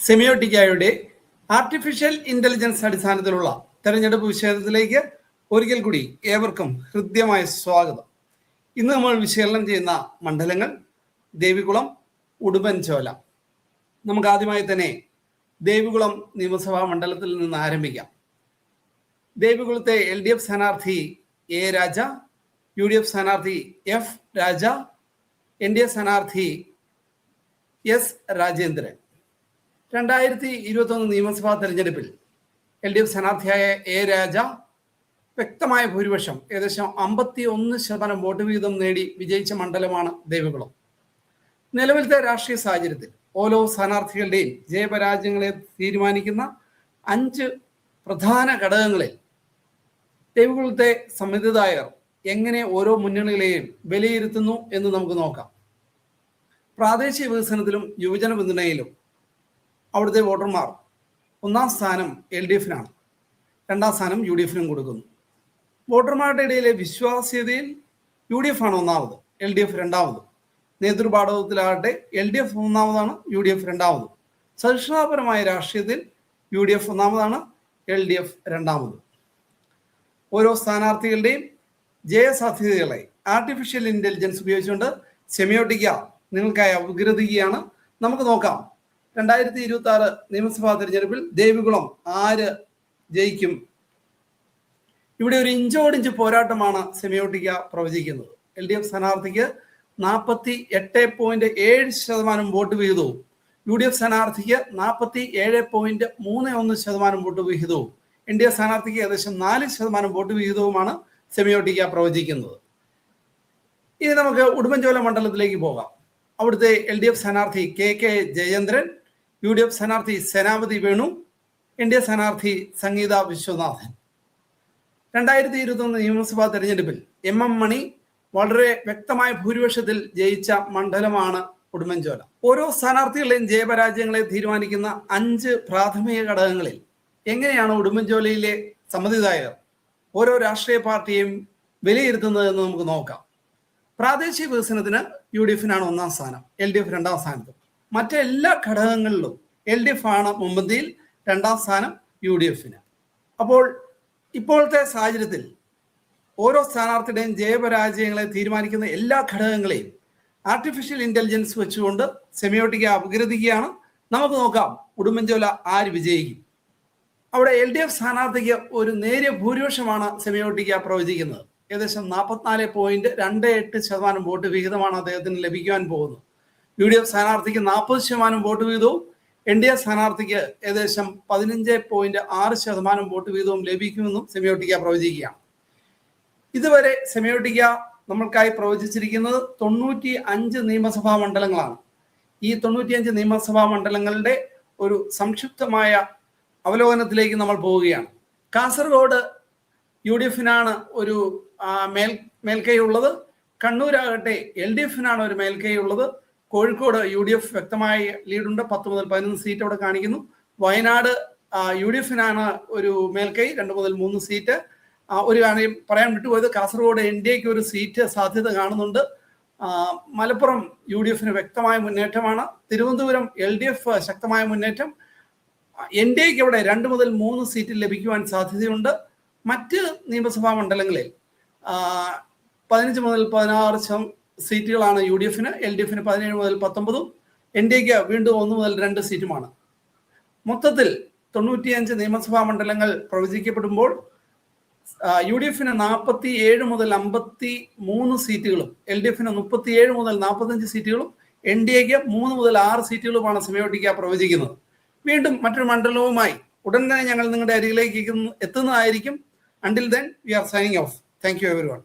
സെമിയോട്ടിക്കയുടെ artificial intelligence അടിസ്ഥാനത്തിലുള്ള തെരഞ്ഞെടുപ്പ് വിഷയത്തിലേക്ക് ഒരിക്കൽ കൂടി ഏവർക്കും ഹൃദ്യമായ സ്വാഗതം. ഇന്ന് നമ്മൾ വിശകലനം ചെയ്യുന്ന മണ്ഡലങ്ങൾ ദേവികുളം, ഉടുമ്പൻചോല. നമുക്ക് ആദ്യമായി തന്നെ ദേവികുളം നിയമസഭാ മണ്ഡലത്തിൽ നിന്ന് ആരംഭിക്കാം. ദേവികുളത്തെ LDF സ്ഥാനാർത്ഥി A രാജ, UDF സ്ഥാനാർത്ഥി F രാജ, NDA സ്ഥാനാർത്ഥി S രാജേന്ദ്രൻ. 2021 നിയമസഭാ തെരഞ്ഞെടുപ്പിൽ LDF സ്ഥാനാർത്ഥിയായ A രാജ വ്യക്തമായ ഭൂരിപക്ഷം ഏകദേശം 51% വോട്ട് വീതം നേടി വിജയിച്ച മണ്ഡലമാണ് ദേവികുളം. നിലവിലത്തെ രാഷ്ട്രീയ സാഹചര്യത്തിൽ ഓരോ സ്ഥാനാർത്ഥികളുടെയും ജയപരാജയങ്ങളെ തീരുമാനിക്കുന്ന 5 പ്രധാന ഘടകങ്ങളിൽ ദേവികുളത്തെ സമ്മതിദായകർ എങ്ങനെ ഓരോ മുന്നണികളെയും വിലയിരുത്തുന്നു എന്ന് നമുക്ക് നോക്കാം. പ്രാദേശിക വികസനത്തിലും യുവജന പിന്തുണയിലും അവിടുത്തെ വോട്ടർമാർ 1ാം സ്ഥാനം LDFനാണ്, 2ാം സ്ഥാനം UDFനും കൊടുക്കുന്നു. വോട്ടർമാരുടെ ഇടയിലെ വിശ്വാസ്യതയിൽ UDF ആണ് 1ാമത്, LDF 2ാമത്. നേതൃപാടവത്തിലാകട്ടെ LDF 1ാമതാണ്, UDF 2ാമത്. സഹിഷ്ണുതാപരമായ രാഷ്ട്രീയത്തിൽ UDF 1ാമതാണ്, LDF 2ാമത്. ഓരോ സ്ഥാനാർത്ഥികളുടെയും ജയസാധ്യതകളെ ആർട്ടിഫിഷ്യൽ ഇന്റലിജൻസ് ഉപയോഗിച്ചുകൊണ്ട് സെമിയോട്ടിക്ക നിങ്ങൾക്കായി അവതരിപ്പിക്കുകയാണ്. നമുക്ക് നോക്കാം 2026 നിയമസഭാ തെരഞ്ഞെടുപ്പിൽ ദേവികുളം ആര് ജയിക്കും. ഇവിടെ ഒരു ഇഞ്ചോടിഞ്ച് പോരാട്ടമാണ് സെമിയോട്ടിക്ക പ്രവചിക്കുന്നത്. LDF സ്ഥാനാർത്ഥിക്ക് 48.7% വോട്ട് വിഹിതവും UDF സ്ഥാനാർത്ഥിക്ക് 47.31% വോട്ട് വിഹിതവും NDA സ്ഥാനാർത്ഥിക്ക് ഏകദേശം 4% വോട്ട് വിഹിതവുമാണ് സെമിയോട്ടിക്ക പ്രവചിക്കുന്നത്. ഇനി നമുക്ക് ഉടുമ്പൻചോല മണ്ഡലത്തിലേക്ക് പോകാം. അവിടുത്തെ LDF സ്ഥാനാർത്ഥി KK ജയേന്ദ്രൻ, UDF സ്ഥാനാർത്ഥി സേനാപതി വേണു, NDA സ്ഥാനാർത്ഥി സംഗീത വിശ്വനാഥൻ. 2021 നിയമസഭാ തെരഞ്ഞെടുപ്പിൽ MM മണി വളരെ വ്യക്തമായ ഭൂരിപക്ഷത്തിൽ ജയിച്ച മണ്ഡലമാണ് ഉടുമ്പൻചോല. ഓരോ സ്ഥാനാർത്ഥികളുടെയും ജയപരാജയങ്ങളെ തീരുമാനിക്കുന്ന 5 പ്രാഥമിക ഘടകങ്ങളിൽ എങ്ങനെയാണ് ഉടുമ്പൻചോലയിലെ സമ്മതിദായകർ ഓരോ രാഷ്ട്രീയ പാർട്ടിയും വിലയിരുത്തുന്നത് എന്ന് നമുക്ക് നോക്കാം. പ്രാദേശിക വികസനത്തിന് UDFനാണ് 1ാം സ്ഥാനം, LDF 2ാം സ്ഥാനത്തും. മറ്റെല്ലാ ഘടകങ്ങളിലും LDF ആണ് മുൻപന്തിയിൽ, 2ാം സ്ഥാനം UDFന്. അപ്പോൾ ഇപ്പോഴത്തെ സാഹചര്യത്തിൽ ഓരോ സ്ഥാനാർത്ഥിയുടെയും ജയപരാജയങ്ങളെ തീരുമാനിക്കുന്ന എല്ലാ ഘടകങ്ങളെയും ആർട്ടിഫിഷ്യൽ ഇന്റലിജൻസ് വെച്ചുകൊണ്ട് സെമിയോട്ടിക്ക അപഗ്രഥിക്കുകയാണ്. നമുക്ക് നോക്കാം ഉടുമ്പൻചോല ആര് വിജയിക്കും. അവിടെ LDF സ്ഥാനാർത്ഥിക്ക് ഒരു നേരിയ ഭൂരിപക്ഷമാണ് സെമിയോട്ടിക്ക പ്രവചിക്കുന്നത്. ഏകദേശം 44.28% വോട്ട് വിഹിതമാണ് അദ്ദേഹത്തിന് ലഭിക്കുവാൻ പോകുന്നത്. UDF സ്ഥാനാർത്ഥിക്ക് 40% വോട്ട് വീതവും NDA സ്ഥാനാർത്ഥിക്ക് ഏകദേശം 15.6% വോട്ട് വീതവും ലഭിക്കുമെന്നും സെമിയോട്ടിക്ക പ്രവചിക്കുകയാണ്. ഇതുവരെ സെമിയോട്ടിക്ക നമ്മൾക്കായി പ്രവചിച്ചിരിക്കുന്നത് 95 നിയമസഭാ മണ്ഡലങ്ങളാണ്. ഈ 95 നിയമസഭാ മണ്ഡലങ്ങളുടെ ഒരു സംക്ഷിപ്തമായ അവലോകനത്തിലേക്ക് നമ്മൾ പോവുകയാണ്. കാസർഗോഡ് UDFനാണ് ഒരു മേൽക്കൈ ഉള്ളത്. കണ്ണൂരാകട്ടെ LDFനാണ് ഒരു മേൽക്കൈ ഉള്ളത്. കോഴിക്കോട് UDF വ്യക്തമായ ലീഡുണ്ട്, 10 മുതൽ 11 സീറ്റ് അവിടെ കാണിക്കുന്നു. വയനാട് UDFനാണ് ഒരു മേൽക്കൈ, 2 മുതൽ 3 സീറ്റ്. ഒരു കാര്യം പറയാൻ വിട്ടുപോയത്, കാസർഗോഡ് NDAക്ക് ഒരു സീറ്റ് സാധ്യത കാണുന്നുണ്ട്. മലപ്പുറം UDFന് വ്യക്തമായ മുന്നേറ്റമാണ്. തിരുവനന്തപുരം LDF ശക്തമായ മുന്നേറ്റം. NDAക്ക് അവിടെ 2 മുതൽ 3 സീറ്റ് ലഭിക്കുവാൻ സാധ്യതയുണ്ട്. മറ്റ് നിയമസഭാ മണ്ഡലങ്ങളിൽ 15 മുതൽ 16 സീറ്റുകളാണ് UDFന്, LDFന് 17 മുതൽ 19, NDAക്ക് വീണ്ടും 1 മുതൽ 2 സീറ്റുമാണ്. മൊത്തത്തിൽ 95 നിയമസഭാ മണ്ഡലങ്ങൾ പ്രവചിക്കപ്പെടുമ്പോൾ UDFന് 47 മുതൽ 53 സീറ്റുകളും LDFന് 37 മുതൽ 45 സീറ്റുകളും NDAക്ക് 3 മുതൽ 6 സീറ്റുകളുമാണ് സെമിയോട്ടിക്ക പ്രവചിക്കുന്നത്. വീണ്ടും മറ്റൊരു മണ്ഡലവുമായി ഉടൻ തന്നെ ഞങ്ങൾ നിങ്ങളുടെ അരികിലേക്ക് എത്തുന്നതായിരിക്കും. Until then, we are signing off. Thank you everyone.